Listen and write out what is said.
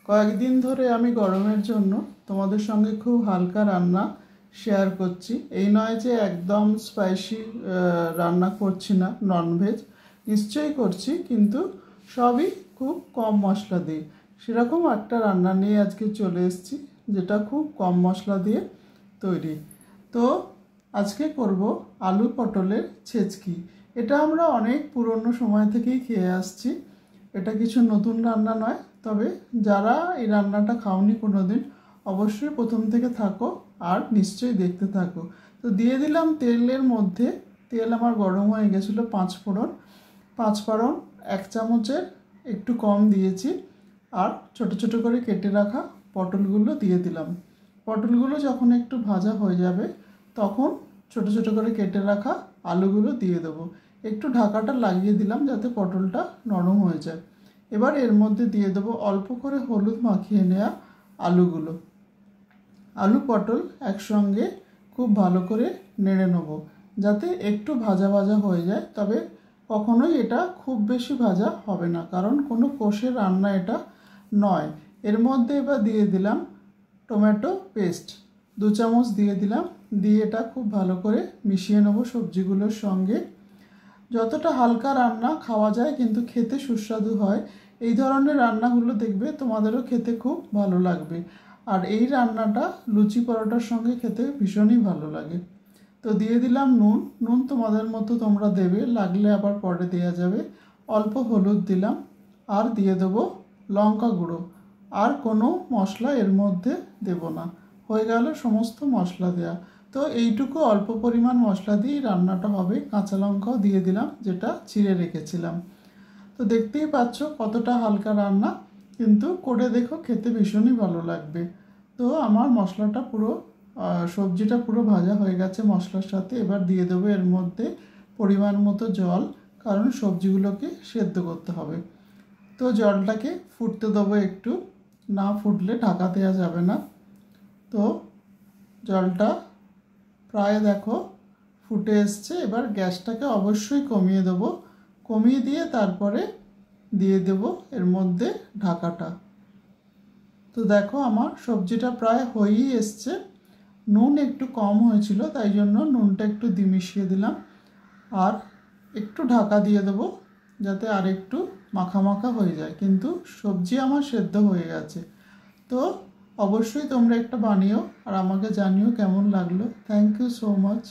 কয়েকদিন ধরে আমি গরমের জন্য তোমাদের সঙ্গে খুব হালকা রান্না শেয়ার করছি। এই নয় যে একদম স্পাইসি রান্না করছি না, ননভেজ নিশ্চয়ই করছি, কিন্তু সবই খুব কম মশলা দিয়ে। সেরকম একটা রান্না নিয়ে আজকে চলে এসেছি, যেটা খুব কম মশলা দিয়ে তৈরি। তো আজকে করব আলু পটলের ছেচকি। এটা আমরা অনেক পুরনো সময় থেকেই খেয়ে আসছি, এটা কিছু নতুন রান্না নয়। তবে যারা এই রান্নাটা খাওনি কোনো দিন, অবশ্যই প্রথম থেকে থাকো আর নিশ্চয়ই দেখতে থাকো। তো দিয়ে দিলাম তেলের মধ্যে, তেল আমার গরম হয়ে গেছিলো, 5 ফোড়ন, 5 ফোড়ন 1 চামচের একটু কম দিয়েছি। আর ছোট ছোট করে কেটে রাখা পটলগুলো দিয়ে দিলাম। পটলগুলো যখন একটু ভাজা হয়ে যাবে, তখন ছোট ছোট করে কেটে রাখা আলুগুলো দিয়ে দেবো। একটু ঢাকাটা লাগিয়ে দিলাম যাতে পটলটা নরম হয়ে যায়। এবার এর মধ্যে দিয়ে দেবো অল্প করে হলুদ মাখিয়ে নেওয়া আলুগুলো। আলু পটল একসঙ্গে খুব ভালো করে নেড়ে নেবো, যাতে একটু ভাজা ভাজা হয়ে যায়। তবে কখনোই এটা খুব বেশি ভাজা হবে না, কারণ কোনো কষে রান্না এটা নয়। এর মধ্যে এবার দিয়ে দিলাম টমেটো পেস্ট, 2 চামচ দিয়ে দিলাম। দিয়ে এটা খুব ভালো করে মিশিয়ে নেবো সবজিগুলোর সঙ্গে। যতটা হালকা রান্না খাওয়া যায় কিন্তু খেতে সুস্বাদু হয়। এই ধরনের রান্নাগুলো দেখবে তোমাদেরও খেতে খুব ভালো লাগবে। আর এই রান্নাটা লুচি পরোটার সঙ্গে খেতে ভীষণই ভালো লাগে। তো দিয়ে দিলাম নুন। নুন তোমাদের মতো তোমরা দেবে, লাগলে আবার পরে দেওয়া যাবে। অল্প হলুদ দিলাম, আর দিয়ে দেবো লঙ্কা গুঁড়ো। আর কোনো মশলা এর মধ্যে দেব না। হয়ে গেল সমস্ত মশলা দেয়া। তো এইটুকু অল্প পরিমাণ মশলা দিয়েই রান্নাটা হবে। কাঁচা লঙ্কাও দিয়ে দিলাম, যেটা চিড়ে রেখেছিলাম। তো দেখতেই পাচ্ছ কতটা হালকা রান্না, কিন্তু করে দেখো খেতে ভীষণই ভালো লাগবে। তো আমার মশলাটা পুরো সবজিটা পুরো ভাজা হয়ে গেছে মশলার সাথে। এবার দিয়ে দেবো এর মধ্যে পরিমাণ মতো জল, কারণ সবজিগুলোকে সেদ্ধ করতে হবে। তো জলটাকে ফুটতে দেবো একটু, না ফুটলে ঢাকা দেওয়া যাবে না। তো জলটা প্রায় দেখো ফুটে এসছে। এবার গ্যাসটাকে অবশ্যই কমিয়ে দেবো। কমিয়ে দিয়ে তারপরে দিয়ে দেব এর মধ্যে ঢাকাটা। তো দেখো আমার সবজিটা প্রায় হয়েই এসছে। নুন একটু কম হয়েছিল, তাই জন্য নুনটা একটু মিশিয়ে দিলাম। আর একটু ঢাকা দিয়ে দেবো, যাতে আর একটু মাখা মাখা হয়ে যায়। কিন্তু সবজি আমার সেদ্ধ হয়ে গেছে। তো অবশ্যই তোমরা একটা বানিও আর আমাকে জানিও কেমন লাগলো। Thank you so much.